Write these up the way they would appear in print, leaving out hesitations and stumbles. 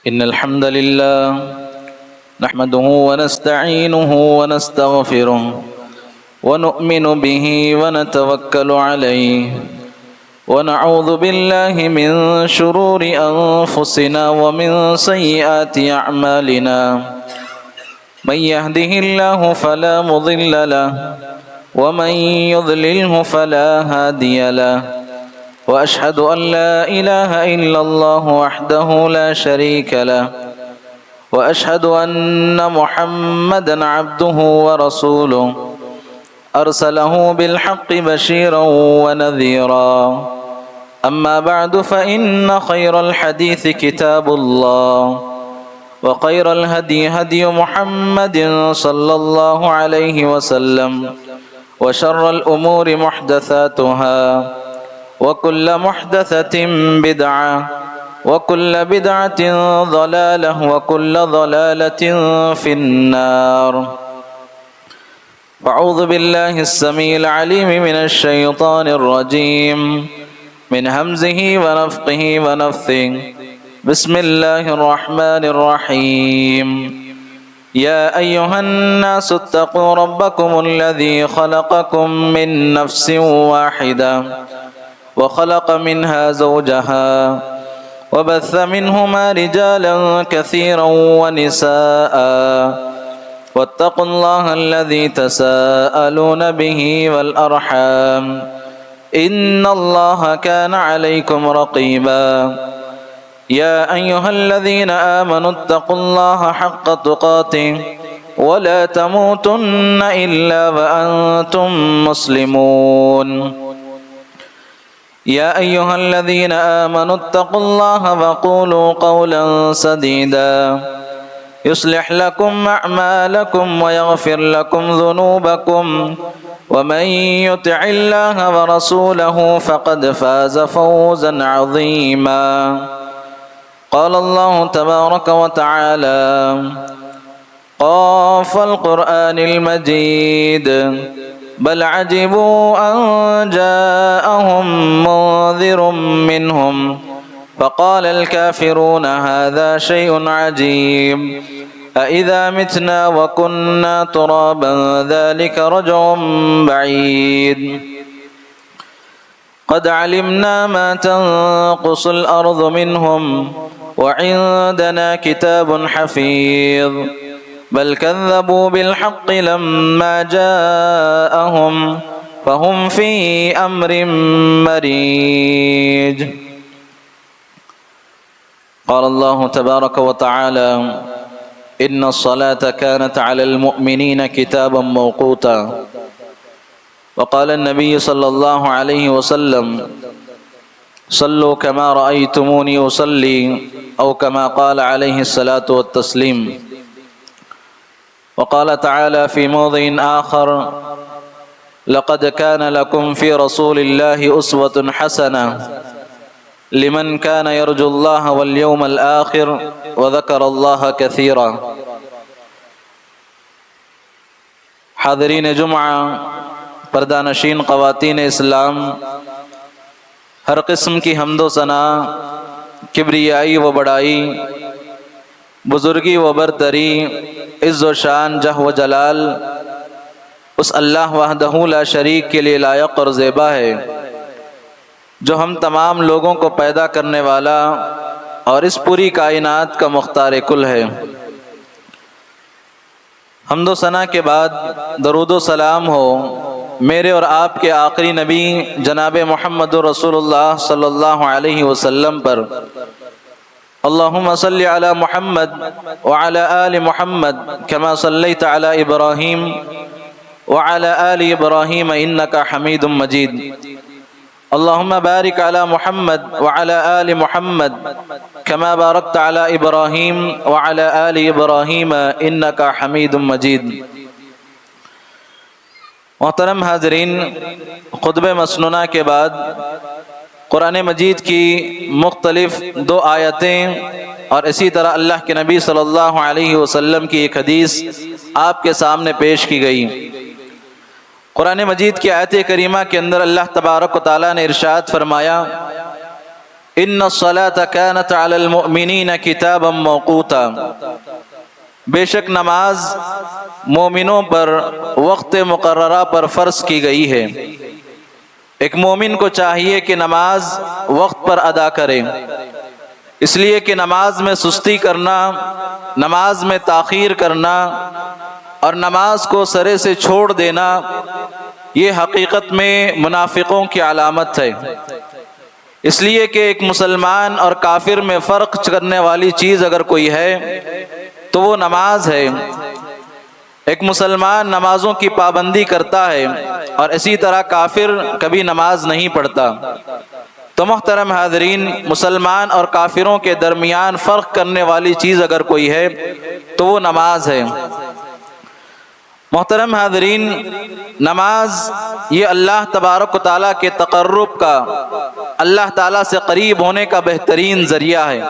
إن الحمد لله نحمده ونستعينه ونستغفره ونؤمن به ونتوكل عليه ونعوذ بالله من شرور أنفسنا ومن سيئات أعمالنا من يهده الله فلا مضل له ومن يضلله فلا هادي له وأشهد أن لا إله إلا الله وحده لا شريك له وأشهد أن محمدًا عبده ورسوله أرسله بالحق بشيرا ونذيرا أما بعد فإن خير الحديث كتاب الله وخير الهدي هدي محمد صلى الله عليه وسلم وشر الأمور محدثاتها وكل محدثة بدعة وكل بدعة ضلالة وكل ضلالة في النار. أعوذ بالله السميع العليم من الشيطان الرجيم من همزه ونفخه ونفثه. بسم الله الرحمن الرحيم. يا أيها الناس اتقوا ربكم الذي خلقكم من نفس واحدة وخلق منها زوجها وبث منهما رجالا كثيرا ونساء واتقوا الله الذي تساءلون به والأرحام إن الله كان عليكم رقيبا. يا أيها الذين آمنوا اتقوا الله حق تقاته ولا تموتن إلا وأنتم مسلمون. يا أيها الذين آمنوا اتقوا الله وقولوا قولا سديدا يصلح لكم أعمالكم ويغفر لكم ذنوبكم ومن يطع الله ورسوله فقد فاز فوزا عظيما. قال الله تبارك وتعالى: قاف القرآن المجيد بل عجبوا أن جاءهم منذر منهم فقال الكافرون هذا شيء عجيب أإذا متنا وكنا ترابا ذلك رجع بعيد. قد علمنا ما تنقص الأرض منهم وعندنا كتاب حفيظ بل كذبوا بالحق لما جاءهم فهم في أمر مريج. قال الله تبارك وتعالى: إن الصلاة كانت على المؤمنين كتابا موقوتا. وقال النبي صلى الله عليه وسلم: صلوا كما رأيتموني أصلي أو كما قال عليه الصلاة والتسليم. وقال تعالى في موضع آخر: لقد كان لكم في رسول الله أسوة حسنة لمن كان يرجو الله واليوم الآخر وذكر الله كثيرا. حاضرین جمعہ، پردہ نشین خواتین اسلام، ہر قسم کی حمد و ثنا، کبریائی و بڑائی، بزرگی و برتری، عز و شان، جہ و جلال اس اللہ وحدہ لا شریک کے لیے لائق اور زیبا ہے، جو ہم تمام لوگوں کو پیدا کرنے والا اور اس پوری کائنات کا مختار کل ہے۔ حمد و ثنا کے بعد درود و سلام ہو میرے اور آپ کے آخری نبی جناب محمد رسول اللہ صلی اللہ علیہ وسلم پر۔ اللہم صلی علی محمد وعلی آل محمد کما صلیت علی ابراہیم وعلی آل ابراہیم انکا حمید مجید۔ اللہم بارک علی محمد وعلی آل محمد کما بارکت علی ابراہیم وعلی آل ابراہیم انکا حمید مجید۔ محترم حاضرین، خطبہ مسنونہ کے بعد قرآن مجید کی مختلف 2 آیتیں اور اسی طرح اللہ کے نبی صلی اللہ علیہ وسلم کی ایک حدیث آپ کے سامنے پیش کی گئی۔ قرآن مجید کی آیت کریمہ کے اندر اللہ تبارک و تعالیٰ نے ارشاد فرمایا: ان الصلاۃ کانت علی المؤمنین کتابا موقوتا، بے شک نماز مومنوں پر وقت مقررہ پر فرض کی گئی ہے۔ ایک مومن کو چاہیے کہ نماز وقت پر ادا کرے، اس لیے کہ نماز میں سستی کرنا، نماز میں تاخیر کرنا اور نماز کو سرے سے چھوڑ دینا یہ حقیقت میں منافقوں کی علامت ہے۔ اس لیے کہ ایک مسلمان اور کافر میں فرق کرنے والی چیز اگر کوئی ہے تو وہ نماز ہے۔ ایک مسلمان نمازوں کی پابندی کرتا ہے اور اسی طرح کافر کبھی نماز نہیں پڑھتا۔ تو محترم حاضرین، مسلمان اور کافروں کے درمیان فرق کرنے والی چیز اگر کوئی ہے تو وہ نماز ہے۔ محترم حاضرین، نماز یہ اللہ تبارک و تعالیٰ کے تقرب کا، اللہ تعالیٰ سے قریب ہونے کا بہترین ذریعہ ہے،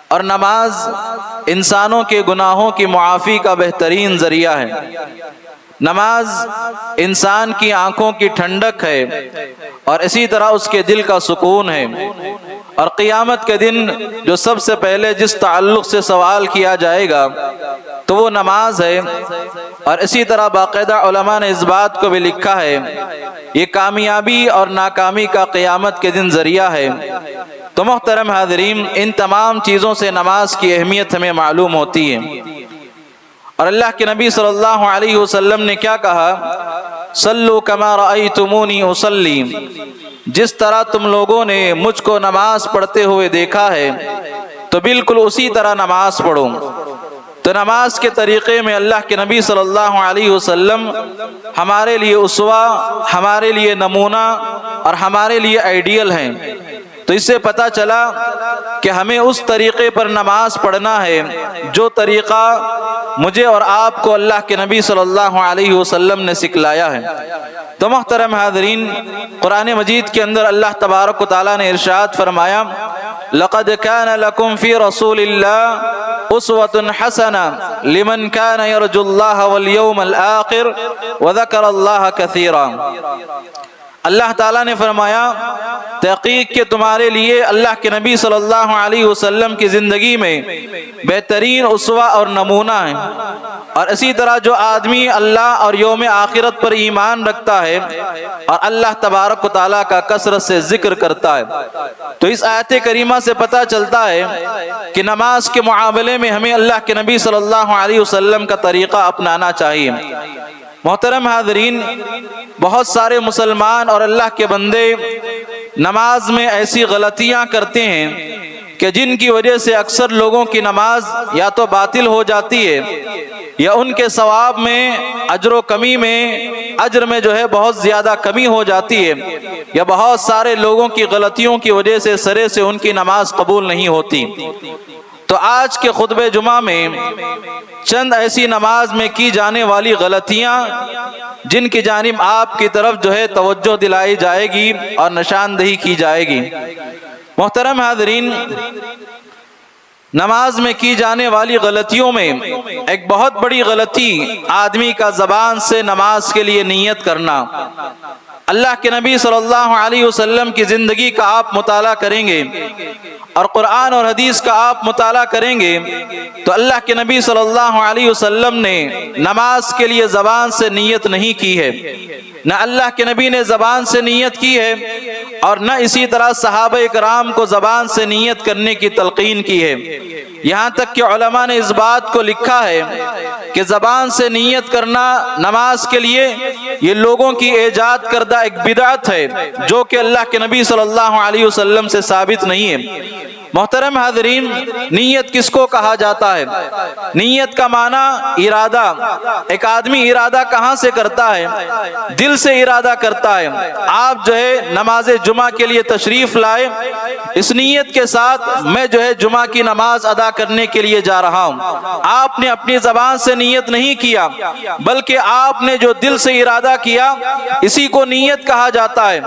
اور نماز انسانوں کے گناہوں کی معافی کا بہترین ذریعہ ہے۔ نماز انسان کی آنکھوں کی ٹھنڈک ہے اور اسی طرح اس کے دل کا سکون ہے، اور قیامت کے دن جو سب سے پہلے جس تعلق سے سوال کیا جائے گا تو وہ نماز ہے۔ اور اسی طرح باقاعدہ علماء نے اس بات کو بھی لکھا ہے، یہ کامیابی اور ناکامی کا قیامت کے دن ذریعہ ہے۔ تو محترم حاضرین، ان تمام چیزوں سے نماز کی اہمیت ہمیں معلوم ہوتی ہے۔ اور اللہ کے نبی صلی اللہ علیہ وسلم نے کیا کہا؟ صلو کما رأیتمونی اصلی، جس طرح تم لوگوں نے مجھ کو نماز پڑھتے ہوئے دیکھا ہے تو بالکل اسی طرح نماز پڑھو۔ تو نماز کے طریقے میں اللہ کے نبی صلی اللہ علیہ وسلم ہمارے لیے اسوہ، ہمارے لیے نمونہ اور ہمارے لیے آئیڈیل ہیں۔ تو اس سے پتہ چلا کہ ہمیں اس طریقے پر نماز پڑھنا ہے جو طریقہ مجھے اور آپ کو اللہ کے نبی صلی اللہ علیہ وسلم نے سکھلایا ہے۔ تو محترم حاضرین، قرآن مجید کے اندر اللہ تبارک و تعالیٰ نے ارشاد فرمایا، لقد كان لكم في رسول الله اسوة حسنة لمن كان يرجو الله واليوم الآخر وذكر الله كثيرا۔ اللہ تعالیٰ نے فرمایا، تحقیق کہ تمہارے لیے اللہ کے نبی صلی اللہ علیہ وسلم کی زندگی میں بہترین اسوہ اور نمونہ ہے، اور اسی طرح جو آدمی اللہ اور یوم آخرت پر ایمان رکھتا ہے اور اللہ تبارک و تعالیٰ کا کثرت سے ذکر کرتا ہے۔ تو اس آیت کریمہ سے پتہ چلتا ہے کہ نماز کے معاملے میں ہمیں اللہ کے نبی صلی اللہ علیہ وسلم کا طریقہ اپنانا چاہیے۔ محترم حاضرین، بہت سارے مسلمان اور اللہ کے بندے نماز میں ایسی غلطیاں کرتے ہیں کہ جن کی وجہ سے اکثر لوگوں کی نماز یا تو باطل ہو جاتی ہے یا ان کے ثواب میں اجر میں جو ہے بہت زیادہ کمی ہو جاتی ہے، یا بہت سارے لوگوں کی غلطیوں کی وجہ سے سرے سے ان کی نماز قبول نہیں ہوتی۔ تو آج کے خطبہ جمعہ میں چند ایسی نماز میں کی جانے والی غلطیاں جن کی جانب آپ کی طرف جو ہے توجہ دلائی جائے گی اور نشاندہی کی جائے گی۔ محترم حاضرین، نماز میں کی جانے والی غلطیوں میں ایک بہت بڑی غلطی آدمی کا زبان سے نماز کے لیے نیت کرنا۔ اللہ کے نبی صلی اللہ علیہ وسلم کی زندگی کا آپ مطالعہ کریں گے اور قرآن اور حدیث کا آپ مطالعہ کریں گے تو اللہ کے نبی صلی اللہ علیہ وسلم نے نماز کے لیے زبان سے نیت نہیں کی ہے، نہ اللہ کے نبی نے زبان سے نیت کی ہے، اور نہ اسی طرح صحابہ کرام کو زبان سے نیت کرنے کی تلقین کی ہے۔ یہاں تک کہ علماء نے اس بات کو لکھا ہے کہ زبان سے نیت کرنا نماز کے لیے یہ لوگوں کی ایجاد کردہ ایک بدعت ہے جو کہ اللہ کے نبی صلی اللہ علیہ وسلم سے ثابت نہیں ہے۔ محترم حاضرین، نیت کس کو کہا جاتا ہے؟ نیت کا معنی ارادہ۔ ایک آدمی ارادہ کہاں سے کرتا ہے؟ دل سے ارادہ کرتا ہے۔ آپ جو ہے نماز جمعہ کے لیے تشریف لائے اس نیت کے ساتھ میں جو ہے جمعہ کی نماز ادا کرنے کے لیے جا رہا ہوں، آپ نے اپنی زبان سے نیت نہیں کیا بلکہ آپ نے جو دل سے ارادہ کیا اسی کو نیت کہا جاتا ہے۔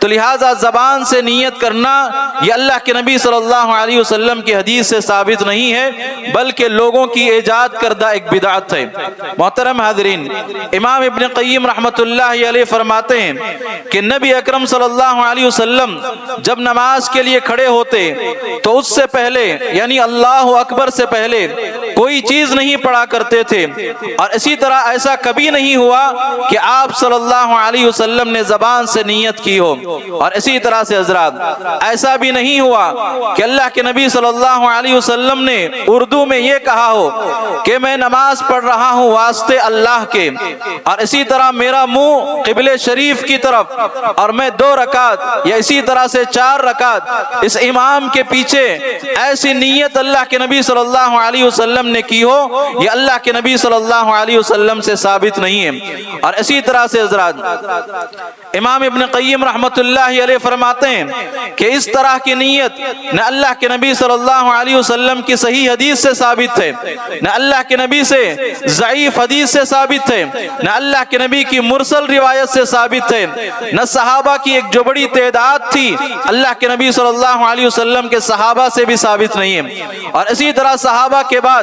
تو لہٰذا زبان سے نیت کرنا یہ اللہ کے نبی صلی اللہ علیہ وسلم کی حدیث سے ثابت نہیں ہے بلکہ لوگوں کی ایجاد کردہ ایک بدعت ہے۔ محترم حاضرین، امام ابن قیم رحمۃ اللہ علیہ فرماتے ہیں کہ نبی اکرم صلی اللہ علیہ وسلم جب نماز کے لیے کھڑے ہوتے تو اس سے پہلے یعنی اللہ اکبر سے پہلے کوئی چیز نہیں پڑھا کرتے تھے، اور اسی طرح ایسا کبھی نہیں ہوا کہ آپ صلی اللہ علیہ وسلم نے زبان سے نیت کی ہو، اور اسی طرح سے حضرات ایسا بھی نہیں ہوا کہ اللہ کے نبی صلی اللہ علیہ وسلم نے اردو میں یہ کہا ہو کہ میں نماز پڑھ رہا ہوں واسطے اللہ کے، اور اسی طرح میرا منہ قبلہ شریف کی طرف، اور میں 2 رکعت یا اسی طرح سے 4 رکعت اس امام کے پیچھے ایسی نیت اللہ کے نبی صلی اللہ علیہ وسلم نے کی ہو، یہ اللہ کے نبی صلی اللہ علیہ وسلم سے ثابت نہیں ہے۔ اور اسی طرح سے حضرات امام ابن قیم رحمۃ اللہ علیہ فرماتے ہیں کہ اس طرح کی نیت نہ اللہ کے نبی صلی اللہ علیہ وسلم کی صحیح حدیث سے ثابت ہے، نہ اللہ کے نبی سے ضعیف حدیث سے ثابت ہے، نہ اللہ کے نبی کی مرسل روایت سے ثابت ہے، نہ صحابہ کی ایک جو بڑی تعداد تھی اللہ کے نبی صلی اللہ علیہ وسلم کے صحابہ سے بھی ثابت نہیں ہے، اور اسی طرح صحابہ کے بعد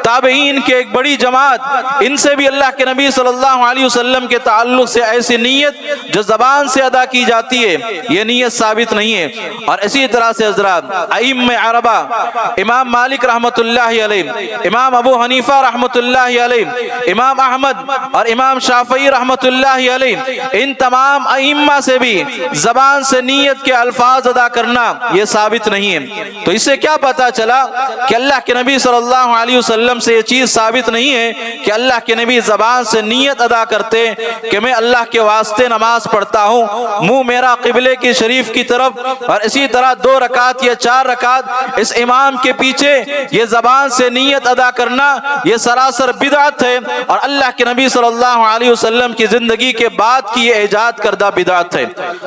تابعین کے ایک بڑی جماعت، ان سے بھی اللہ کے نبی صلی اللہ علیہ وسلم کے تعلق سے ایسی نیت جو زبان سے ادا کی جاتی ہے یہ نیت ثابت نہیں ہے۔ اور اسی طرح سے حضرات ائمہ اربعہ امام مالک رحمۃ اللہ علیہ، امام ابو حنیفہ رحمۃ اللہ علیہ، امام احمد اور امام شافعی رحمۃ اللہ علیہ، ان تمام ائمہ سے بھی زبان سے نیت کے الفاظ ادا کرنا یہ ثابت نہیں ہے۔ تو اس سے کیا پتا چلا کہ اللہ کے نبی صلی اللہ علیہ وسلم سے یہ چیز ثابت نہیں ہے کہ اللہ کے نبی زبان سے نیت ادا کرتے کہ میں اللہ کے واسطے نماز پڑھتا ہوں، منہ میرا قبلے کی شریف کی طرف، اور اسی طرح 2 رکعت یا 4 رکعت اس امام کے پیچھے یہ زبان سے نیت ادا کرنا یہ سراسر بدعت ہے، اور اللہ کے نبی صلی اللہ علیہ وسلم کی زندگی کے بعد کی یہ ایجاد کردہ بدعت ہے۔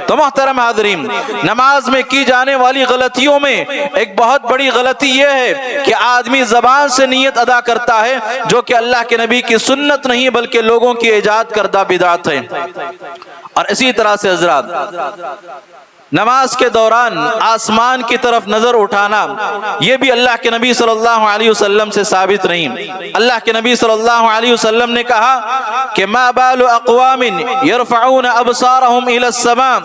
تو محترم حاضرین، نماز میں کی جانے والی غلطیوں میں ایک بہت بڑی غلطی یہ ہے کہ آدمی زبان سے نیت ادا کرتا ہے جو کہ اللہ کے نبی کی سنت نہیں بلکہ لوگوں کی ایجاد کردہ بدعت ہے۔ اور اسی طرح سے حضرات نماز کے دوران آسمان کی طرف نظر اٹھانا یہ بھی اللہ کے نبی صلی اللہ علیہ وسلم سے ثابت نہیں۔ اللہ کے نبی صلی اللہ علیہ وسلم نے کہا کہ ما بال اقوام يرفعون ابصارهم الى السماء،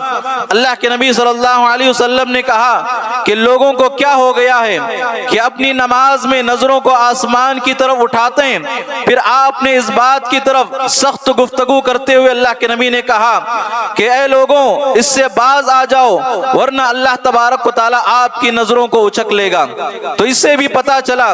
اللہ کے نبی صلی اللہ علیہ وسلم نے کہا کہ لوگوں کو کیا ہو گیا ہے کہ اپنی نماز میں نظروں کو آسمان کی طرف اٹھاتے ہیں۔ پھر آپ نے اس بات کی طرف سخت گفتگو کرتے ہوئے اللہ کے نبی نے کہا کہ اے لوگوں اس سے باز آ جاؤ ورنہ اللہ تبارک و تعالی آپ کی نظروں کو اچک لے گا۔ تو اس سے بھی پتا چلا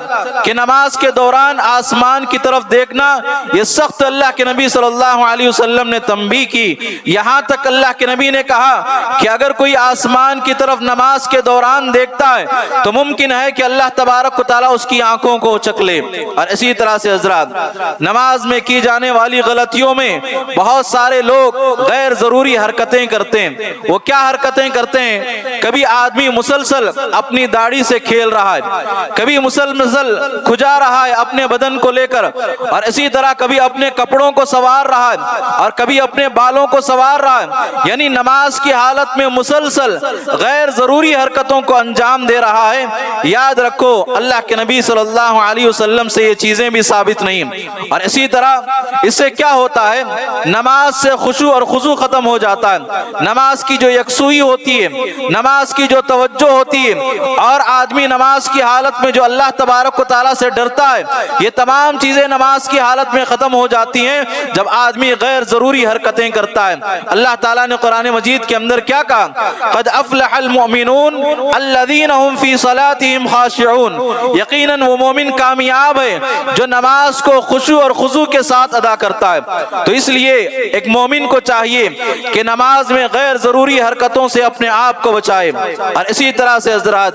کہ نماز کے دوران آسمان کی طرف دیکھنا یہ سخت اللہ کے نبی صلی اللہ علیہ وسلم نے تنبیہ کی۔ یہاں تک اللہ کے نبی نے کہا کہ اگر کوئی آسمان کی طرف نماز کے دوران دیکھتا ہے تو ممکن ہے کہ اللہ تبارک و تعالی اس کی آنکھوں کو اچک لے۔ اور اسی طرح سے حضرات نماز میں کی جانے والی غلطیوں میں بہت سارے لوگ غیر ضروری حرکتیں کرتے ہیں۔ وہ کیا حرکتیں کرتے ہیں؟ کبھی آدمی مسلسل اپنی داڑھی سے کھیل رہا ہے، کبھی مسلسل کھجا رہا ہے اپنے بدن کو لے کر، اور اسی طرح کبھی اپنے کپڑوں کو سنوار رہا ہے اور کبھی اپنے بالوں کو سنوار رہا ہے، یعنی نماز کی حالت میں مسلسل غیر ضروری حرکتوں کو انجام دے رہا ہے۔ یاد رکھو اللہ کے نبی صلی اللہ علیہ وسلم سے یہ چیزیں بھی ثابت نہیں۔ اور اسی طرح اس سے کیا ہوتا ہے؟ نماز سے خشوع اور خضوع ختم ہو جاتا ہے، نماز کی جو یکسوئی ہوتی ہے، نماز کی جو توجہ ہوتی ہے، اور آدمی نماز کی حالت میں جو اللہ تبارک و تعالیٰ سے ڈرتا ہے، یہ تمام چیزیں نماز کی حالت میں ختم ہو جاتی ہیں جب آدمی غیر ضروری حرکتیں کرتا ہے۔ اللہ تعالیٰ نے قرآن مجید کے اندر کیا کہا؟ قد افلح المؤمنون الذین هم فی صلاتهم خاشعون، یقیناً وہ مومن کامیاب ہے جو نماز کو خشوع اور خضوع کے ساتھ ادا کرتا ہے۔ تو اس لیے ایک مومن کو چاہیے کہ نماز میں غیر ضروری حرکتوں سے اپنے آپ کو بچائے۔ اور اسی طرح سے حضرات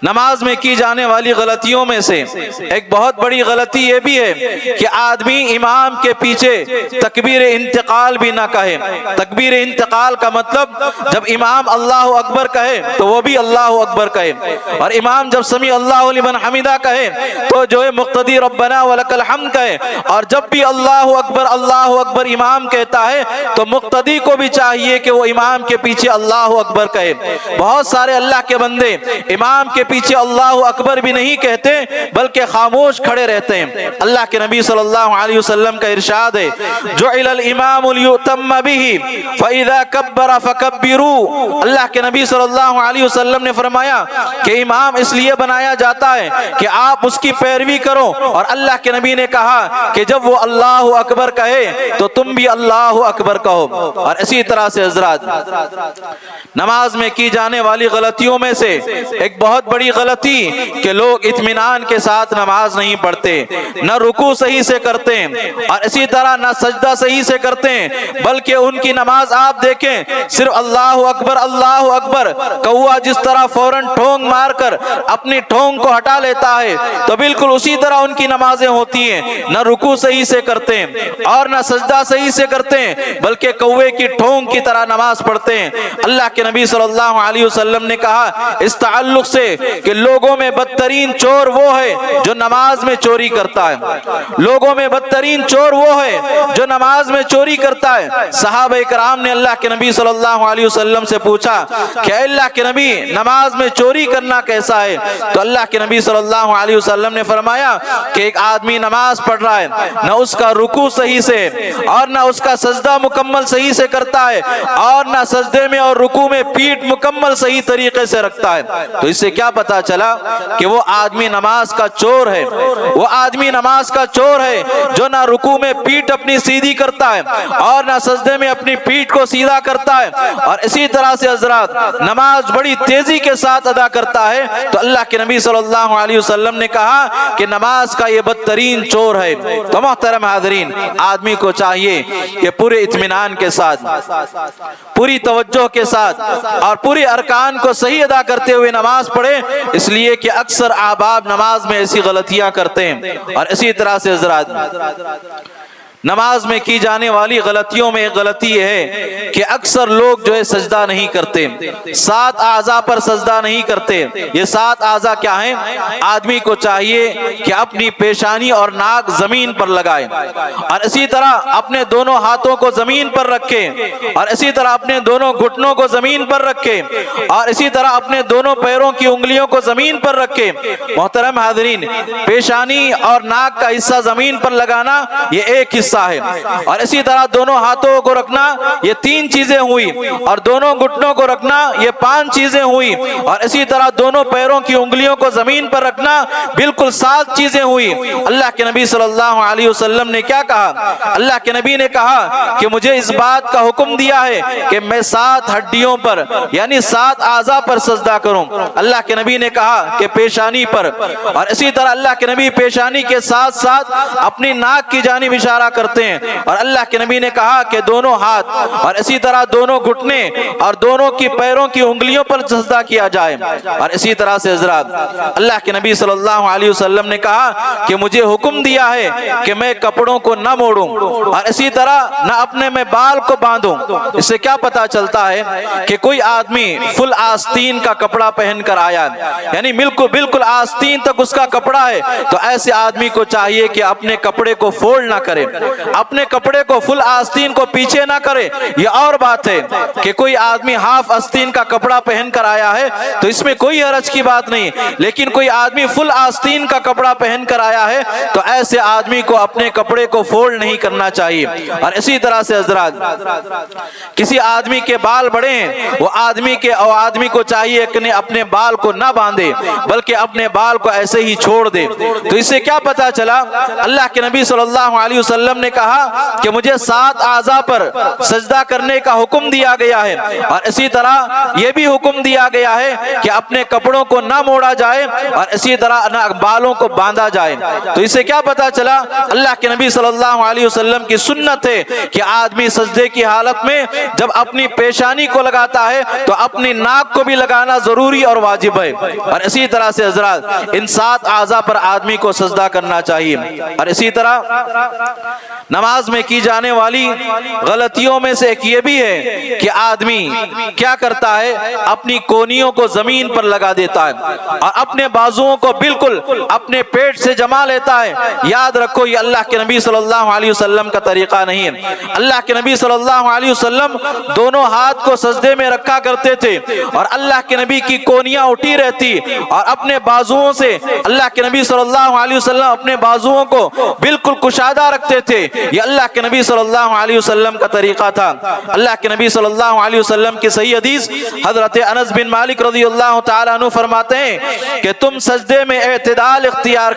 نماز میں کی جانے والی غلطیوں میں سے ایک بہت بڑی غلطی یہ بھی ہے کہ آدمی امام کے پیچھے تکبیر انتقال بھی نہ کہے۔ تکبیر انتقال کا مطلب جب امام اللہ اکبر کہے تو وہ بھی اللہ اکبر کہے، اور امام جب سمیع اللہ لمن حمدہ کہے تو جو ہے مقتدی ربنا ولک الحمد کہے، اور جب بھی اللہ اکبر امام کہتا ہے تو مقتدی کو بھی چاہیے کہ وہ امام کے پیچھے اللہ اکبر کہے۔ بہت سارے اللہ کے بندے امام کے پیچھے اللہ اکبر بھی نہیں کہتے بلکہ خاموش کھڑے رہتے ہیں۔ اللہ کے نبی صلی اللہ علیہ وسلم کا ارشاد ہے جعل الامام لیؤتم بہ فاذا کبر فکبروا۔ اللہ کے نبی صلی اللہ علیہ وسلم نے فرمایا کہ امام اس لیے بنایا جاتا ہے کہ آپ اس کی پیروی کرو، اور اللہ کے نبی نے کہا کہ جب وہ اللہ اکبر کہے تو تم بھی اللہ اکبر کہو۔ اور اسی طرح سے حضرات نماز میں کی جانے والی غلطیوں میں سے ایک بہت بڑی غلطی کہ لوگ اطمینان کے ساتھ نماز نہیں پڑھتے، نہ رکوع صحیح سے کرتے ہیں اور اسی طرح نہ سجدہ صحیح سے کرتے ہیں، بلکہ ان کی نماز آپ دیکھیں صرف اللہ اکبر کوا جس طرح فوراً ٹھونگ مار کر اپنی ٹھونگ کو ہٹا لیتا ہے تو بالکل اسی طرح ان کی نمازیں ہوتی ہیں، نہ رکوع صحیح سے کرتے ہیں اور نہ سجدہ صحیح سے کرتے ہیں، بلکہ کوے کی ٹھونگ کی طرح نماز پڑھتے ہیں۔ اللہ کے نبی صلی اللہ علیہ وسلم نے کہا اس تعلق سے کہ لوگوں میں بدترین چور وہ ہے جو نماز میں چوری کرتا ہے، لوگوں میں بدترین چور وہ ہے جو نماز میں چوری کرتا ہے۔ صحابہ کرام نے اللہ کے نبی صلی اللہ علیہ وسلم سے پوچھا کہ اے اللہ کے نبی نماز میں چوری کرنا کیسا ہے؟ تو اللہ کے نبی صلی اللہ علیہ وسلم نے فرمایا کہ ایک آدمی نماز پڑھ رہا ہے، نہ اس کا رکوع صحیح سے اور نہ اس کا سجدہ مکمل صحیح سے کرتا ہے اور نہ سجدے میں اور رکوع میں پیٹھ مکمل صحیح طریقے سے رکھتا ہے، تو اس سے کیا پتا چلا کہ وہ آدمی نماز کا چور ہے، وہ آدمی نماز کا چور ہے جو نہ رکوع میں پیٹھ اپنی سیدھی کرتا ہے اور نہ سجدے میں اپنی پیٹھ کو سیدھا کرتا ہے، اور اسی طرح سے حضرات نماز بڑی تیزی کے ساتھ ادا کرتا ہے۔ تو اللہ کے نبی صلی اللہ علیہ وسلم نے کہا کہ نماز کا یہ بدترین چور ہے۔ تو محترم حاضرین آدمی کو چاہیے کہ پورے اطمینان کے ساتھ، پوری توجہ کے ساتھ اور پوری ارکان کو صحیح ادا کرتے ہوئے نماز پڑھے، اس لیے کہ اکثر احباب نماز میں ایسی غلطیاں کرتے ہیں۔ اور اسی طرح سے حضرات نماز میں کی جانے والی غلطیوں میں ایک غلطی یہ ہے کہ اکثر لوگ جو ہے سجدہ نہیں کرتے، 7 اعضاء پر سجدہ نہیں کرتے۔ یہ 7 اعضاء کیا ہیں؟ آدمی کو چاہیے کہ اپنی پیشانی اور ناک زمین پر لگائے، اور اسی طرح اپنے دونوں ہاتھوں کو زمین پر رکھے، اور اسی طرح اپنے دونوں گھٹنوں کو زمین پر رکھے، اور اسی طرح اپنے دونوں پیروں کی انگلیوں کو زمین پر رکھے۔ محترم حاضرین پیشانی اور ناک کا حصہ زمین پر لگانا یہ ایک حصہ ہے، اور اسی طرح دونوں ہاتھوں کو رکھنا یہ 3 چیزیں ہوئی، اور دونوں گھٹنوں کو رکھنا یہ 5 چیزیں ہوئی، اور اسی طرح دونوں پیروں کی انگلیوں کو زمین پر رکھنا بالکل 7 چیزیں ہوئی۔ اللہ کے نبی صلی اللہ علیہ وسلم نے کیا کہا؟ اللہ کے نبی نے کہا کہ مجھے اس بات کا حکم دیا ہے کہ میں 7 ہڈیوں پر یعنی 7 اعضاء پر سجدہ کروں۔ اللہ کے نبی نے کہا کہ پیشانی پر، اور اسی طرح اللہ کے نبی پیشانی کے ساتھ ساتھ اپنی ناک کی جانب اشارہ کرتے ہیں، اور اللہ کے نبی نے کہا کہ دونوں ہاتھ اور اسی طرح دونوں گھٹنے اور دونوں کی پیروں کی انگلیوں پر سجدہ کیا جائے۔ اور اسی طرح سے حضرات اللہ کے نبی صلی اللہ علیہ وسلم نے کہا کہ مجھے حکم دیا ہے کہ میں کپڑوں کو نہ موڑوں اور اسی طرح نہ اپنے میں بال کو باندھوں۔ اس سے کیا پتا چلتا ہے کہ کوئی آدمی فل آستین کا کپڑا پہن کر آیا یعنی بالکل آستین تک اس کا کپڑا ہے، تو ایسے آدمی کو چاہیے کہ اپنے کپڑے کو فولڈ نہ کرے، اپنے کپڑے کو فل آستین کو پیچھے نہ کرے۔ یہ اور بات ہے کہ کوئی آدمی ہاف آستین کا کپڑا پہن کر آیا ہے تو اس میں کوئی حرج کی بات نہیں، لیکن کوئی آدمی فل آستین کا کپڑا پہن کر آیا ہے تو ایسے آدمی کو اپنے کپڑے کو فولڈ نہیں کرنا چاہیے۔ اور اسی طرح سے حضرات کسی آدمی کے بال بڑے ہیں، وہ آدمی کو چاہیے کہ اپنے بال کو نہ باندھے بلکہ اپنے بال کو ایسے ہی چھوڑ دے۔ تو اس سے کیا پتا چلا؟ اللہ کے نبی صلی اللہ علیہ وسلم نے کہا کہ مجھے 7 اعضاء پر سجدہ کرنے کا حکم دیا گیا ہے، اور اسی طرح یہ بھی حکم دیا گیا ہے کہ اپنے کپڑوں کو نہ موڑا جائے اور اسی طرح نہ بالوں کو باندھا جائے۔ تو اس سے کیا پتا چلا؟ اللہ کے نبی صلی اللہ علیہ وسلم کی سنت ہے کہ آدمی سجدے کی حالت میں جب اپنی پیشانی کو لگاتا ہے تو اپنی ناک کو بھی لگانا ضروری اور واجب ہے۔ اور اسی طرح سے حضرات ان 7 اعضاء پر آدمی کو سجدہ کرنا چاہیے۔ اور اسی طرح نماز میں کی جانے والی غلطیوں میں سے ایک یہ بھی ہے کہ آدمی کیا کرتا ہے، اپنی کونیوں کو زمین پر لگا دیتا ہے اور اپنے بازوؤں کو بالکل اپنے پیٹ سے جما لیتا ہے۔ یاد رکھو یہ اللہ کے نبی صلی اللہ علیہ وسلم کا طریقہ نہیں ہے۔ اللہ کے نبی صلی اللہ علیہ وسلم دونوں ہاتھ کو سجدے میں رکھا کرتے تھے اور اللہ کے نبی کی کونیاں اٹھی رہتی اور اپنے بازوؤں سے اللہ کے نبی صلی اللہ علیہ وسلم اپنے بازوؤں کو بالکل کشادہ رکھتے تھے۔ یہ اللہ کے نبی صلی اللہ علیہ وسلم کا طریقہ تھا۔ اللہ کے نبی صلی اللہ علیہ وسلم کی صحیح حدیث حضرت انس بن مالک رضی اللہ تعالیٰ عنہ فرماتے ہیں کہ تم سجدے میں اعتدال اختیار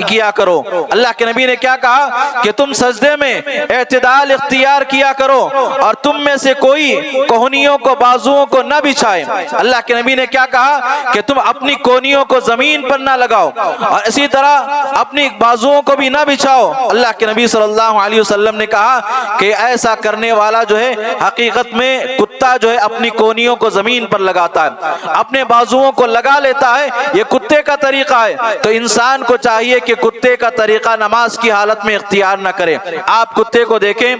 کیا کرو۔ اللہ کے نبی نے کیا کہا کہ تم سجدے میں اعتدال اختیار کیا کرو اور تم میں سے کوئی کوہنیوں کو بازوؤں کو نہ بچھائے۔ اللہ کے نبی نے کیا کہا کہ تم اپنی کونیوں کو زمین پر نہ لگاؤ اور اسی طرح اپنی بازوؤں کو بھی نہ بچھاؤ۔ اللہ کے نبی صلی اللہ علیہ وسلم نے کہا کہ ایسا کرنے والا جو ہے حقیقت میں کتا جو ہے اپنی کونیوں کو زمین پر لگاتا ہے، اپنے بازوؤں کو لگا لیتا ہے، یہ کتے کا طریقہ ہے۔ تو انسان کو چاہیے کہ کتے کا طریقہ نماز کی حالت میں اختیار نہ کرے۔ آپ کتے کو دیکھیں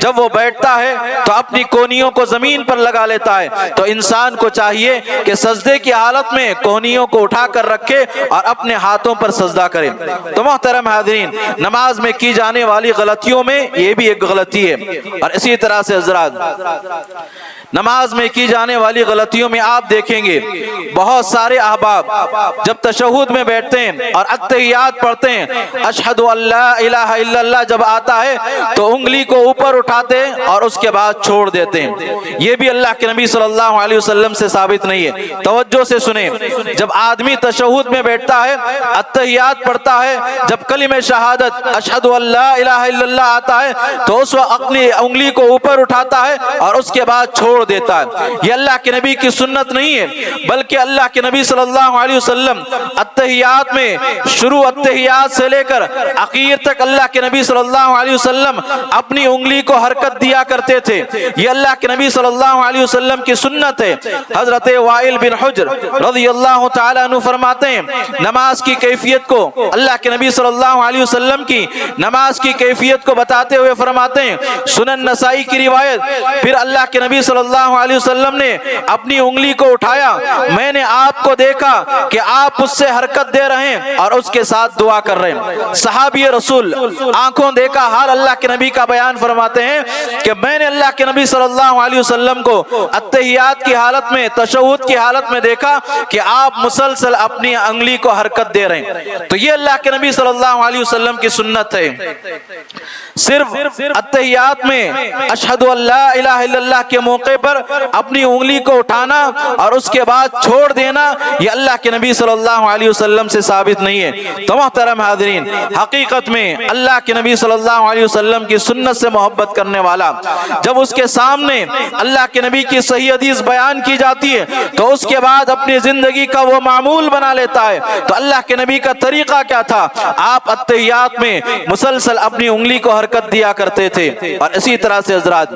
جب وہ بیٹھتا ہے تو اپنی کونیوں کو زمین پر لگا لیتا ہے، تو انسان کو چاہیے کہ سجدے کی حالت میں کونیوں کو اٹھا کر رکھے اور اپنے ہاتھوں پر سجدہ کرے۔ تو محترم حاضرین، نماز میں کی جانے والی غلطیوں میں یہ بھی ایک غلطی ہے۔ اور اسی طرح سے حضرات، نماز میں کی جانے والی غلطیوں میں آپ دیکھیں گے بہت سارے احباب جب تشہد میں بیٹھتے ہیں اور اتحیات پڑھتے ہیں، اشہد ان لا الہ الا اللہ جب آتا ہے تو انگلی کو اوپر اٹھاتے ہیں اور اس کے بعد چھوڑ دیتے ہیں۔ یہ بھی اللہ کے نبی صلی اللہ علیہ وسلم سے ثابت نہیں ہے۔ توجہ سے سنیں، جب آدمی تشہد میں بیٹھتا ہے، اتحیات پڑھتا ہے، جب کلمہ شہادت اشہد ان لا الہ الا اللہ آتا ہے تو اس وقت اپنی انگلی کو اوپر اٹھاتا ہے اور اس کے بعد چھوڑ دیتا ہے۔ یہ اللہ کے نبی کی سنت نہیں ہے، بلکہ اللہ کے نبی صلی اللہ علیہ وسلم اتحیات میں شروع اتحیات سے لے کر اخیر تک اللہ کے نبی صلی اللہ علیہ وسلم اپنی انگلی کو حرکت دیا کرتے تھے۔ یہ اللہ کے نبی صلی اللہ علیہ وسلم کی سنت ہے۔ حضرت وائل بن حجر رضی اللہ تعالیٰ عنہ فرماتے ہیں نماز کی کیفیت کو، اللہ کے نبی صلی اللہ علیہ وسلم کی نماز کی کیفیت کو بتاتے ہوئے فرماتے ہیں، سنن نسائی کی روایت، پھر اللہ کے نبی صلی اللہ علیہ وسلم نے اپنی انگلی کو اٹھایا، میں نے آپ کو دیکھا کہ آپ اس سے حرکت دے رہے ہیں اور اس کے ساتھ دعا کر رہے ہیں۔ صحابی رسول آنکھوں دیکھا حال اللہ کے نبی کا بیان فرماتے ہیں کہ میں نے اللہ کے نبی صلی اللہ علیہ وسلم کو اتحیات کی حالت میں، تشہد کی حالت میں دیکھا کہ آپ مسلسل اپنی انگلی کو حرکت دے رہے ہیں۔ تو یہ اللہ کے نبی صلی اللہ علیہ وسلم کی سنت ہے۔ صرف اتحیات میں اشہد ان لا الہ الا اللہ کے موقع پر اپنی انگلی کو اٹھانا اور اس کے بعد چھوڑ دینا، یہ اللہ کے نبی صلی اللہ علیہ وسلم سے ثابت نہیں ہے۔ تو محترم حاضرین، حقیقت میں اللہ کے نبی صلی اللہ علیہ وسلم کی سنت سے محبت کرنے والا جب اس کے سامنے اللہ کے نبی کی صحیح حدیث بیان کی جاتی ہے تو اس کے بعد اپنی زندگی کا وہ معمول بنا لیتا ہے۔ تو اللہ کے نبی کا طریقہ کیا تھا؟ آپ اتحیات میں مسلسل اپنی انگلی کو حرکت دیا کرتے تھے۔ اور اسی طرح سے حضرات،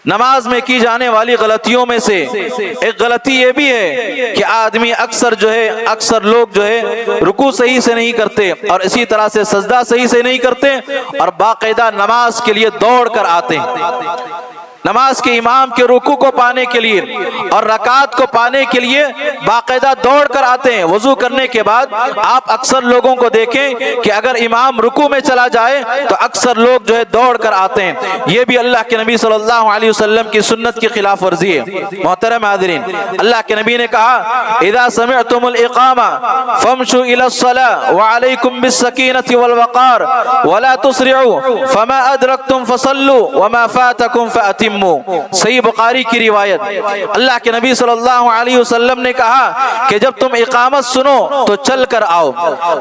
نماز میں کی جانے والی غلطیوں میں سے ایک غلطی یہ بھی ہے کہ آدمی اکثر لوگ جو ہے رکوع صحیح سے نہیں کرتے اور اسی طرح سے سجدہ صحیح سے نہیں کرتے اور باقاعدہ نماز کے لیے دوڑ کر آتے ہیں۔ نماز کے امام کے رکوع کو پانے کے لیے اور رکعت کو پانے کے لیے باقاعدہ دوڑ کر آتے ہیں۔ وضو کرنے کے بعد آپ اکثر لوگوں کو دیکھیں کہ اگر امام رکوع میں چلا جائے تو اکثر لوگ جو ہے دوڑ کر آتے ہیں۔ یہ بھی اللہ کے نبی صلی اللہ علیہ وسلم کی سنت کی خلاف ورزی ہے۔ محترم حاضرین، اللہ کے نبی نے کہا اذا سمعتم الاقامہ فامشوا الى الصلاة وعليكم بالسکینة والوقار ولا تسرعوا فما ادرکتم فصلوا وما فاتکم فاتموا۔ صحیح بخاری کی روایت، اللہ کے نبی صلی اللہ علیہ وسلم نے کہا کہ جب تم اقامت سنو تو چل کر آؤ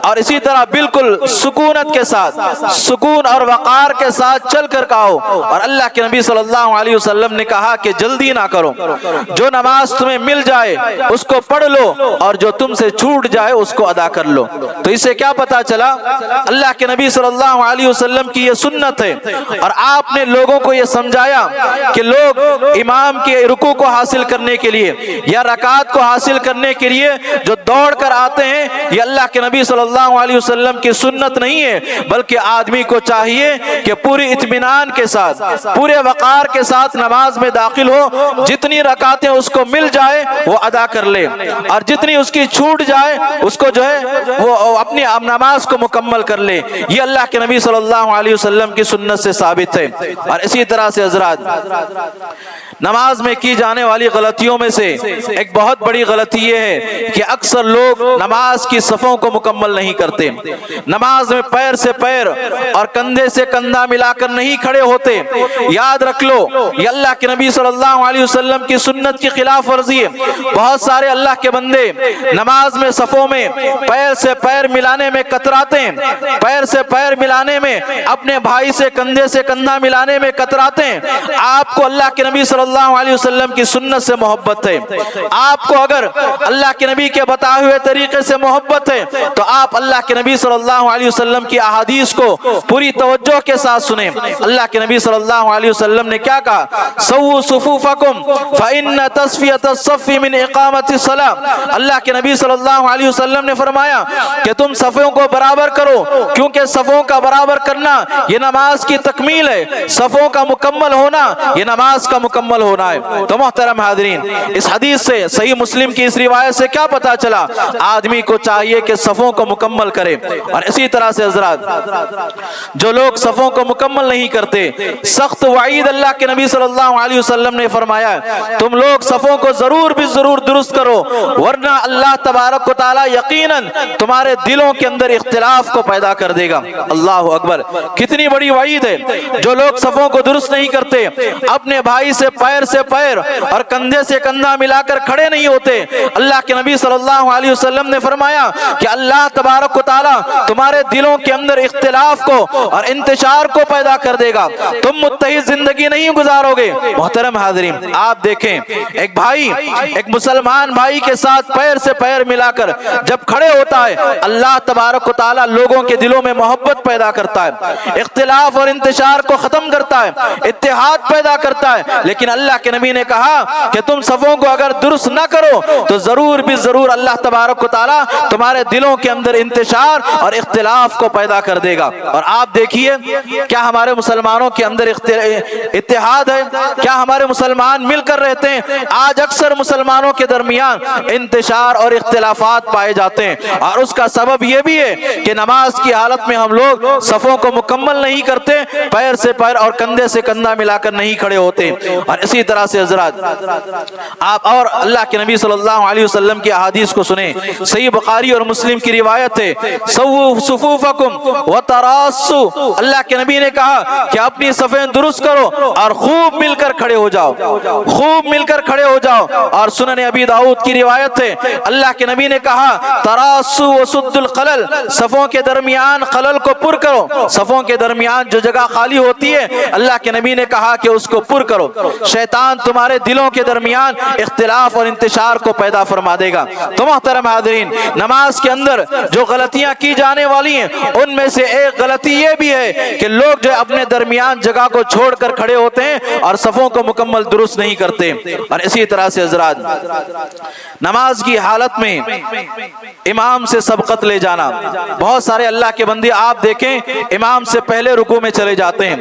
اور اسی طرح بالکل سکونت کے ساتھ، سکون اور وقار کے ساتھ چل کر آؤ۔ اور اللہ کے نبی صلی اللہ علیہ وسلم نے کہا کہ جلدی نہ کرو، جو نماز تمہیں مل جائے اس کو پڑھ لو اور جو تم سے چھوٹ جائے اس کو ادا کر لو۔ تو اس سے کیا پتا چلا؟ اللہ کے نبی صلی اللہ علیہ وسلم کی یہ سنت ہے اور آپ نے لوگوں کو یہ سمجھایا کہ لوگ امام کے رکوع کو حاصل کرنے کے لیے یا رکعت کو حاصل کرنے کے لیے جو دوڑ کر آتے ہیں، یہ اللہ کے نبی صلی اللہ علیہ وسلم کی سنت نہیں ہے، بلکہ آدمی کو چاہیے کہ پوری اطمینان کے ساتھ، پورے وقار کے ساتھ نماز میں داخل ہو، جتنی رکعتیں اس کو مل جائے وہ ادا کر لے، اور جتنی اس کی چھوٹ جائے اس کو جو ہے وہ اپنی نماز کو مکمل کر لے۔ یہ اللہ کے نبی صلی اللہ علیہ وسلم کی سنت سے ثابت ہے۔ اور اسی طرح سے حضرات، نماز میں کی جانے والی غلطیوں میں سے ایک بہت بڑی غلطی یہ ہے کہ اکثر لوگ نماز کی صفوں کو مکمل نہیں کرتے، نماز میں پیر سے پیر اور کندھے سے کندھا ملا کر نہیں کھڑے ہوتے۔ یاد رکھ لو، یہ اللہ کے نبی صلی اللہ علیہ وسلم کی سنت کی خلاف ورزی ہے۔ بہت سارے اللہ کے بندے نماز میں صفوں میں پیر سے پیر ملانے میں کتراتے ہیں، پیر سے پیر ملانے میں، اپنے بھائی سے کندھے سے کندھا ملانے میں کتراتے ہیں۔ آپ کو اللہ کے نبی صلی اللہ علیہ وسلم کی سنت سے محبت ہے، آپ کو اگر اللہ کے نبی کے بتائے ہوئے طریقے سے محبت ہے تو آپ اللہ کے نبی صلی اللہ علیہ وسلم کی احادیث کو پوری توجہ کے ساتھ سنیں۔ اللہ کے نبی صلی اللہ علیہ وسلم نے کیا کہا؟ سووا صفوفکم فإن تصفیۃ الصف من اقامت الصلاۃ۔ اللہ کے نبی صلی اللہ علیہ وسلم نے فرمایا کہ تم صفوں کو برابر کرو، کیونکہ صفوں کا برابر کرنا یہ نماز کی تکمیل ہے، صفوں کا مکمل ہونا یہ نماز کا مکمل ہونا ہے۔ تو محترم حاضرین، اس حدیث سے، صحیح مسلم کی اس روایت سے کیا پتا چلا؟ آدمی کو چاہیے کہ صفوں کو مکمل کرے۔ اور اسی طرح سے حضرات، جو لوگ صفوں کو مکمل نہیں کرتے، سخت وعید اللہ کے نبی صلی اللہ علیہ وسلم نے فرمایا تم لوگ صفوں کو ضرور بھی ضرور درست کرو، ورنہ اللہ تبارک و تعالی یقیناً تمہارے دلوں کے اندر اختلاف کو پیدا کر دے گا۔ اللہ اکبر، کتنی بڑی وعید ہے۔ جو لوگ صفوں کو درست نہیں کرتے، اپنے بھائی سے پیر اور کندھے سے کندھا ملا کر کھڑے نہیں ہوتے، اللہ کے نبی صلی اللہ علیہ وسلم نے فرمایا کہ اللہ تبارک و تعالی تمہارے دلوں کے اندر اختلاف کو اور انتشار کو پیدا کر دے گا، تم متحد زندگی نہیں گزارو گے۔ محترم حاضرین، آپ دیکھیں، ایک بھائی ایک مسلمان بھائی کے ساتھ پیر سے پیر ملا کر جب کھڑے ہوتا ہے، اللہ تبارک و تعالی لوگوں کے دلوں میں محبت پیدا کرتا ہے، اختلاف اور انتشار کو ختم کرتا ہے، اتحاد پیدا کرتا ہے۔ لیکن اللہ کے نبی نے کہا کہ تم صفوں کو اگر درست نہ کرو تو ضرور بھی ضرور اللہ تبارک و تعالی تمہارے دلوں کے اندر انتشار اور اختلاف کو پیدا کر دے گا۔ اور آپ دیکھیے، کیا ہمارے مسلمانوں کے اندر اتحاد ہے؟ کیا ہمارے مسلمان مل کر رہتے ہیں؟ آج اکثر مسلمانوں کے درمیان انتشار اور اختلافات پائے جاتے ہیں، اور اس کا سبب یہ بھی ہے کہ نماز کی حالت میں ہم لوگ صفوں کو مکمل نہیں کرتے، پیر سے پیر اور کندھے سے کندھا ملا کر نہیں کھڑے ہوتے۔ اور اسی طرح سے حضرات، آپ اور اللہ کے نبی صلی اللہ علیہ وسلم کی احادیث کو سنیں۔ صحیح بخاری اور مسلم کی روایت ہے، سووا صفوفکم وتراصوا۔ اللہ کے نبی نے کہا کہ اپنی صفیں درست کرو اور خوب مل کر کھڑے ہو جاؤ، خوب مل کر کھڑے ہو جاؤ۔ اور سنن ابی داؤد کی روایت ہے، اللہ کے نبی نے کہا تراصوا وسدوا الخلل، صفوں کے درمیان خلل کو پر کرو، صفوں کے درمیان جو جگہ خالی ہوتی ہے اللہ کے نبی نے کہا کہ اس کو پر کرو، شیطان تمہارے دلوں کے درمیان اختلاف اور انتشار کو پیدا فرما دے گا۔ تو محترم حاضرین، نماز کے اندر جو غلطیاں کی جانے والی ہیں ان میں سے ایک غلطی یہ بھی ہے کہ لوگ جو اپنے درمیان جگہ کو چھوڑ کر کھڑے ہوتے ہیں اور صفوں کو مکمل درست نہیں کرتے۔ اور اسی طرح سے حضرات، نماز کی حالت میں امام سے سبقت لے جانا، بہت سارے اللہ کے بندے آپ دیکھیں امام سے پہلے رکوع میں چلے جاتے ہیں،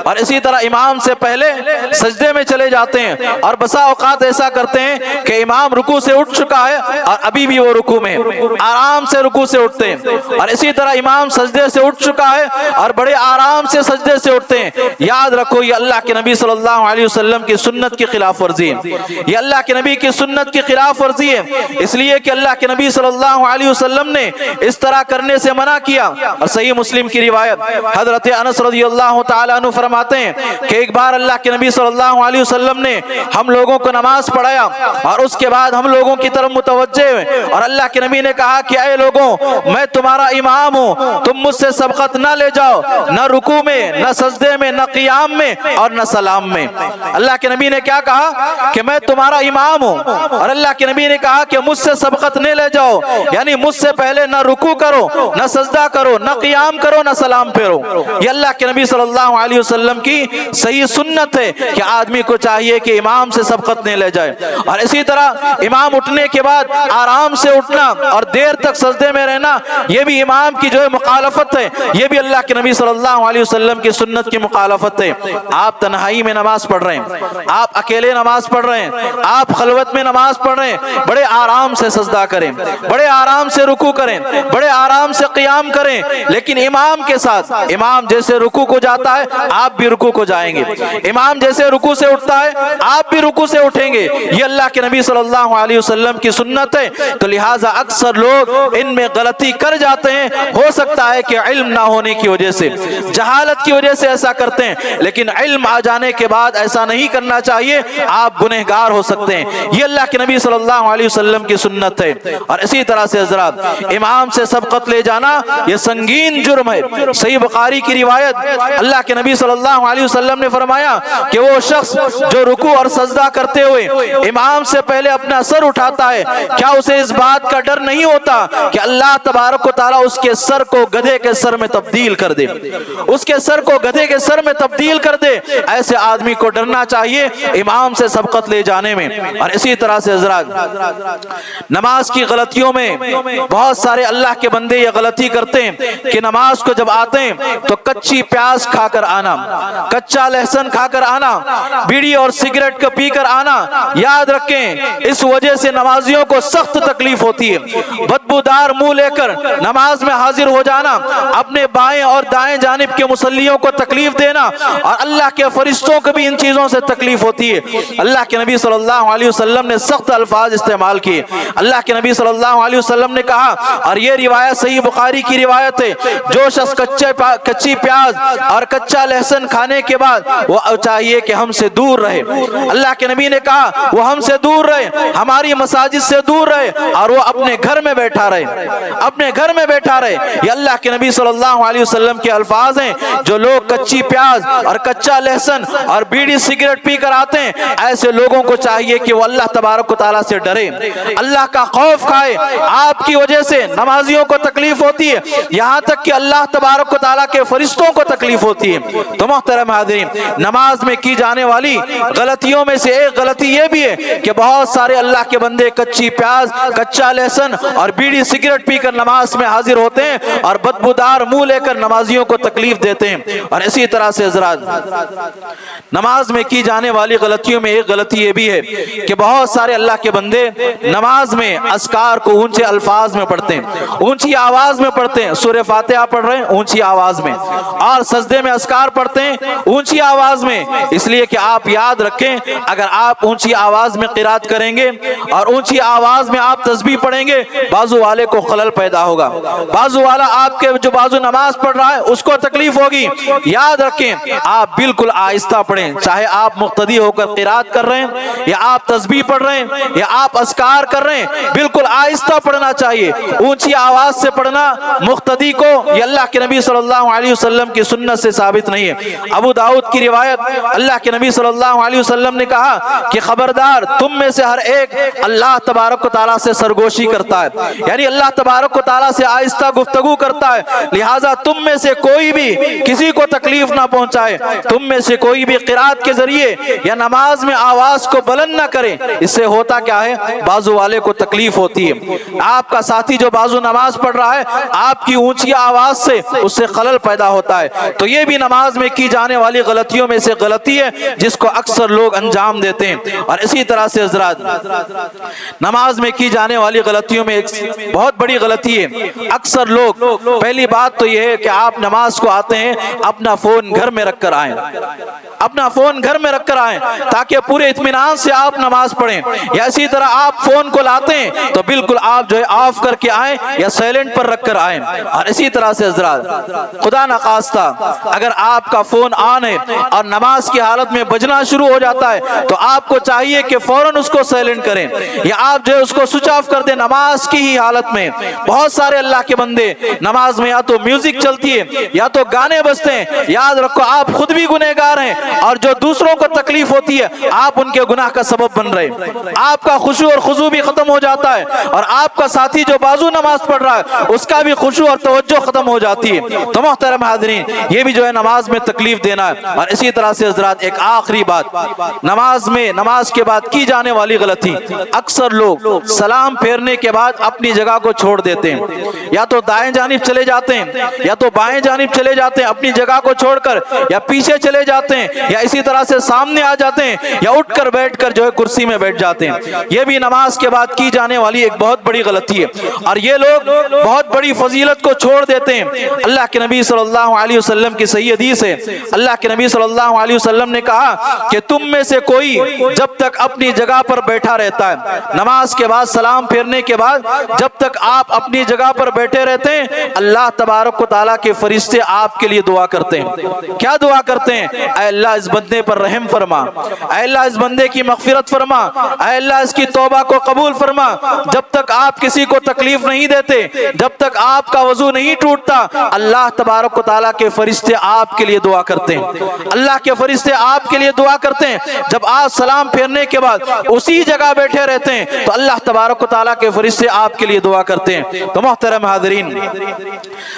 اور اسی طرح امام سے پہلے سجدے میں چلے جاتے ہیں، اور بسا اوقات ایسا کرتے ہیں کہ امام رکوع سے اٹھ چکا ہے اور ابھی بھی وہ رکوع میں آرام سے رکوع سے اٹھتے ہیں، اور اسی طرح امام سجدے سے اٹھ چکا ہے اور بڑے آرام سے سجدے سے اٹھتے ہیں۔ یاد رکھو، یہ اللہ کے نبی صلی اللہ علیہ وسلم کی سنت کی خلاف ورزی ہے، یہ اللہ کے نبی کی سنت کی خلاف ورزی ہے، اس لیے کہ اللہ کے نبی صلی اللہ علیہ وسلم نے اس طرح کرنے سے منع کیا۔ اور صحیح مسلم کی روایت، حضرت انس رضی اللہ تعالیٰ عنہ فرماتے ہیں کہ ایک بار اللہ کے نبی صلی اللہ علیہ وسلم نے ہم لوگوں کو نماز پڑھایا اور اس کے بعد ہم لوگوں کی طرف متوجہ ہوئے اور اللہ کے نبی نے کہا کہ اے لوگوں میں تمہارا امام ہوں، تم مجھ سے سبقت نہ لے جاؤ، نہ رکوع میں، نہ سجدے میں، نہ قیام میں اور نہ سلام میں۔ اللہ کے نبی نے کیا کہا کہ میں تمہارا امام ہوں، اور اللہ کے نبی نے کہا کہ مجھ سے سبقت نہیں لے جاؤ، یعنی مجھ سے پہلے نہ رکوع کرو، نہ سجدہ کرو، نہ قیام کرو، نہ سلام پھیرو۔ یہ اللہ کے نبی صلی اللہ علیہ وسلم کی صحیح سنت ہے کہ آدمی کو چاہیے کہ امام سے سبقت نہیں لے جائے۔ اور اسی طرح امام اٹھنے کے بعد آرام سے اٹھنا اور دیر تک سجدے میں رہنا، یہ بھی امام کی جو ہے مخالفت ہے، یہ بھی اللہ کے نبی صلی اللہ علیہ وسلم کی سنت کی مخالفت ہے۔ آپ تنہائی میں نماز پڑھ رہے ہیں، آپ اکیلے نماز پڑھ رہے ہیں، آپ خلوت میں نماز پڑھ رہے ہیں، بڑے آرام سے سجدہ کریں، بڑے آرام سے رکوع کریں، بڑے آرام سے قیام کریں، لیکن امام کے ساتھ، امام جیسے رکوع کو جاتا ہے آپ بھی رکوع کو جائیں گے، امام جیسے رکوع سے اٹھتا ہے آپ بھی رکوع سے اٹھیں گے۔ یہ اللہ کے نبی صلی اللہ علیہ وسلم کی سنت ہے۔ تو لہٰذا اکثر لوگ ان میں غلطی کر جاتے ہیں، ہو سکتا ہے کہ علم نہ ہونے کی وجہ سے، جہالت کی وجہ سے ایسا کرتے ہیں، لیکن علم آ جانے کے بعد ایسا نہیں کرنا چاہیے، آپ گنہگار ہو سکتے ہیں۔ یہ اللہ کے نبی صلی اللہ علیہ وسلم کی سنت ہے۔ اور اسی طرح سے حضرات امام سے سبقت لے جانا یہ سنگین جرم ہے۔ صحیح بخاری کی روایت، اللہ کے نبی صلی اللہ علیہ وسلم نے فرمایا کہ وہ شخص جو رکوع اور سجدہ کرتے ہوئے امام سے پہلے اپنا سر اٹھاتا ہے، کیا اسے اس بات کا ڈر نہیں ہوتا کہ اللہ تبارک و تعالیٰ اس کے سر کو گدھے کے سر میں تبدیل کر دے، اس کے سر کو گدھے کے سر میں تبدیل کر دے؟ ایسے آدمی کو ڈرنا چاہیے امام سے سبقت لے جانے میں۔ اور اسی طرح سے حضرات نماز کی غلطیوں میں بہت سارے اللہ کے بندے یہ غلطی کرتے ہیں کہ نماز کو جب آتے ہیں تو کچی پیاز کھا کر آنا، کچا لہسن کھا کر آنا، بیڑی اور سگریٹ کو پی کر آنا۔ یاد رکھیں اس وجہ سے نمازیوں کو سخت تکلیف ہوتی ہے۔ بدبودار منہ لے کر نماز میں حاضر ہو جانا، اپنے بائیں اور دائیں جانب کے مصلیوں کو تکلیف دینا، اور اللہ کے فرشتوں کو بھی ان چیزوں سے تکلیف ہوتی ہے۔ اللہ کے نبی صلی اللہ علیہ وسلم نے سخت الفاظ استعمال کیے۔ اللہ کے نبی صلی اللہ علیہ وسلم نے کہا، اور یہ روایت صحیح بخاری کی روایت ہے، جو شخص کچی پیاز اور کچا لہسن کھانے کے بعد وہ چاہیے کہ ہم سے دور رہے۔ اللہ کے نبی نے کہا وہ ہم سے دور رہے، ہماری مساجد سے دور رہے، اور وہ اپنے گھر میں بیٹھا رہے، اپنے گھر میں بیٹھا رہے۔ یہ اللہ کے نبی صلی اللہ علیہ وسلم کے الفاظ ہیں۔ جو لوگ کچی پیاز اور کچا لہسن اور بیڑی سگریٹ پی کر آتے ہیں، ایسے لوگوں کو چاہیے کہ وہ اللہ تبارک و تعالیٰ سے ڈرے، اللہ کا خوف کھائے۔ آپ کی وجہ سے نمازیوں کو تکلیف ہوتی ہے، یہاں تک کہ اللہ تبارک و تعالیٰ کے فرشتوں کو تکلیف ہوتی ہے۔ تو محترم حاضرین، نماز میں کی جانے والی غلطیوں میں سے ایک غلطی یہ بھی ہے کہ بہت سارے اللہ کے بندے کچی پیاز، کچا لہسن اور بیڑی سگریٹ پی کر نماز میں حاضر ہوتے ہیں اور بدبودار منہ لے کر نمازیوں کو تکلیف دیتے ہیں۔ اور اسی طرح سے حضرات نماز میں کی جانے والی غلطیوں میں ایک غلطی یہ بھی ہے کہ بہت سارے اللہ کے بندے نماز میں اذکار کو اونچے الفاظ میں پڑھتے ہیں، اونچی آواز میں پڑھتے ہیں۔ سورہ فاتحہ پڑھ رہے ہیں اونچی آواز میں، اور سجدے میں اذکار پڑھتے ہیں اونچی آواز میں۔ اس لیے کہ آپ یاد رکھیں، اگر آپ اونچی آواز میں قرات کریں گے اور اونچی آواز میں آپ تسبیح پڑھیں گے، بازو والے کو خلل پیدا ہوگا، بازو والا آپ کے جو بازو نماز پڑھ رہا ہے اس کو تکلیف ہوگی۔ یاد رکھیں آپ بالکل آہستہ پڑھیں، چاہے آپ مقتدی ہو کر قرات کر رہے ہیں یا آپ تسبیح پڑھ رہے ہیں یا آپ اذکار کر رہے ہیں، بالکل آہستہ پڑھنا چاہیے، اونچی آواز سے پڑھنا مقتدی کو یہ اللہ کے نبی صلی اللہ علیہ وسلم کی سنت سے ثابت نہیں ہے۔ ابو داؤد کی روایت، اللہ کے نبی صلی اللہ علیہ وسلم نے کہا کہ خبردار تم میں سے ہر ایک اللہ تبارک و تعالیٰ سے سرگوشی کرتا ہے، یعنی اللہ تبارک و تعالیٰ سے آہستہ گفتگو کرتا ہے، لہٰذا تم میں سے کوئی بھی کسی کو تکلیف نہ پہنچائے، تم میں سے کوئی بھی قرات کے ذریعے یا نماز میں آواز کو بلند نہ کرے۔ اس سے ہوتا کیا ہے، بازو والے کو تکلیف ہوتی ہے، آپ کا ساتھی جو بازو نماز پڑھ رہا ہے آپ کی اونچی آواز سے اس سے خلل پیدا ہوتا ہے۔ تو یہ بھی نماز میں کی جانے والی غلطیوں میں سے غلطی ہے جس کو اکثر لوگ انجام دیتے ہیں۔ اور اسی طرح سے حضرات نماز میں کی جانے والی غلطیوں میں ایک بہت بڑی غلطی ہے، اکثر لوگ، پہلی بات تو یہ ہے کہ آپ نماز کو آتے ہیں اپنا فون گھر میں رکھ کر آئیں۔ اپنا فون گھر میں رکھ کر آئیں تاکہ پورے اطمینان سے آپ نماز پڑھیں. یا اسی طرح آپ فون کو لاتے ہیں تو بالکل آپ جو ہے آف کر کے آئیں یا سائلنٹ پر رکھ کر آئیں. اور اسی طرح سے حضرات خدا نخواستہ اگر آپ کا فون آن ہے اور نماز کی حالت میں بجنا شروع ہو جاتا ہے تو آپ کو چاہیے کہ فوراً اس کو سائلنٹ کریں یا آپ جو ہے اس کو سوئچ آف کر دیں نماز کی ہی حالت میں. بہت سارے اللہ کے بندے نماز میں یا تو میوزک چلتی ہے یا تو گانے بجتے ہیں. یاد رکھو آپ خود بھی گنہگار ہیں اور جو دوسروں کو تکلیف ہوتی ہے آپ ان کے گناہ کا سبب بن رہے. آپ کا خشوع اور خضوع بھی ختم ہو جاتا ہے اور آپ کا ساتھی جو بازو نماز پڑھ رہا ہے اس کا بھی خشوع اور توجہ ختم ہو جاتی ہے. تو محترم حاضرین یہ بھی جو ہے نماز میں تکلیف دینا ہے. اور اسی طرح سے حضرات ایک آخری بات نماز کے بعد کی جانے والی غلطی, اکثر لوگ سلام پھیرنے کے بعد اپنی جگہ کو چھوڑ دیتے ہیں, یا تو دائیں جانب چلے جاتے ہیں یا تو بائیں جانب چلے جاتے ہیں اپنی جگہ کو چھوڑ کر, یا پیچھے چلے جاتے ہیں یا اسی طرح سے سامنے آ جاتے ہیں یا اٹھ کر بیٹھ کر جو ہے کرسی میں بیٹھ جاتے ہیں. یہ بھی نماز کے بعد کی جانے والی ایک بہت بڑی غلطی ہے اور یہ لوگ بہت بڑی فضیلت کو چھوڑ دیتے ہیں. اللہ کے نبی صلی اللہ علیہ وسلم کی صحیح حدیث ہے, اللہ کے نبی صلی اللہ علیہ وسلم نے کہا کہ تم میں سے کوئی جب تک اپنی جگہ پر بیٹھا رہتا ہے نماز کے بعد سلام پھیرنے کے بعد جب تک آپ اپنی جگہ پر بیٹھے رہتے ہیں اللہ تبارک و تعالیٰ کے فرشتے آپ کے لیے دعا کرتے ہیں. کیا دعا کرتے ہیں؟ اے اللہ اس بندے پر رحم فرما, اے اللہ اس بندے کی مغفرت فرما, اے اللہ اس کی توبہ کو قبول فرما. جب تک آپ کسی کو تکلیف نہیں دیتے, جب تک آپ کا وضو نہیں ٹوٹتا, اللہ تبارک و تعالیٰ کے فرشتے آپ کے لیے دعا کرتے ہیں. اللہ کے فرشتے آپ کے لیے دعا کرتے ہیں. جب آپ سلام پھیرنے کے بعد اسی جگہ بیٹھے رہتے ہیں تو اللہ تبارک و تعالیٰ کے فرشتے آپ کے لیے دعا کرتے ہیں. تو محترم حاضرین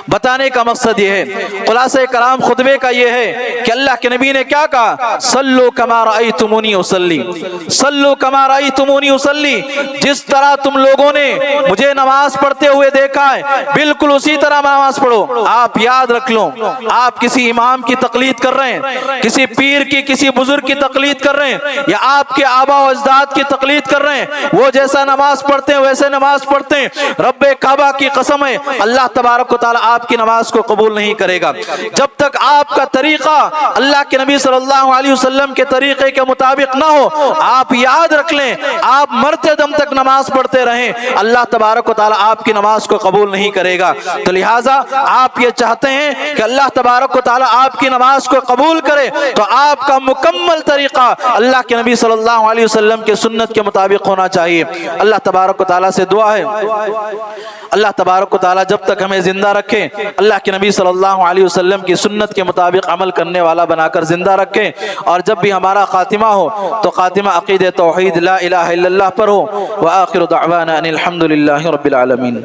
بتانے کا مقصد یہ ہے, خلاصہ کلام خطبے کا یہ ہے کہ اللہ کے نبی نے کیا کہا, صلو کما رأیتمونی اصلی, صلو کما رأیتمونی اصلی. جس طرح تم لوگوں نے مجھے نماز پڑھتے ہوئے دیکھا ہے بالکل اسی طرح نماز پڑھو. آپ یاد رکھ لو, آپ کسی امام کی تقلید کر رہے ہیں, کسی پیر کی کسی بزرگ کی تقلید کر رہے ہیں یا آپ کے آبا و اجداد کی تقلید کر رہے ہیں, وہ جیسا نماز پڑھتے ہیں ویسے نماز پڑھتے ہیں, رب کعبہ کی قسم ہے اللہ تبارک و تعالیٰ آپ کی نماز کو قبول نہیں کرے گا. جب تک آپ کا طریقہ اللہ کے نبی صلی اللہ علیہ وسلم کے طریقے کے مطابق نہ ہو, آپ یاد رکھ لیں آپ مرتے دم تک نماز پڑھتے رہیں اللہ تبارک و تعالیٰ آپ کی نماز کو قبول نہیں کرے گا. تو لہٰذا آپ یہ چاہتے ہیں کہ اللہ تبارک و تعالیٰ آپ کی نماز کو قبول کرے تو آپ کا مکمل طریقہ اللہ کے نبی صلی اللہ علیہ وسلم کے سنت کے مطابق ہونا چاہیے. اللہ تبارک و تعالیٰ سے دعا ہے اللہ تبارک و تعالیٰ جب تک ہمیں زندہ رکھے اللہ کے نبی صلی اللہ علیہ وسلم کی سنت کے مطابق عمل کرنے والا بنا کر زندہ رکھے, اور جب بھی ہمارا خاتمہ ہو تو خاتمہ عقید توحید لا الہ الا اللہ پر ہو. وآخر دعوانا ان الحمد للہ رب العالمین.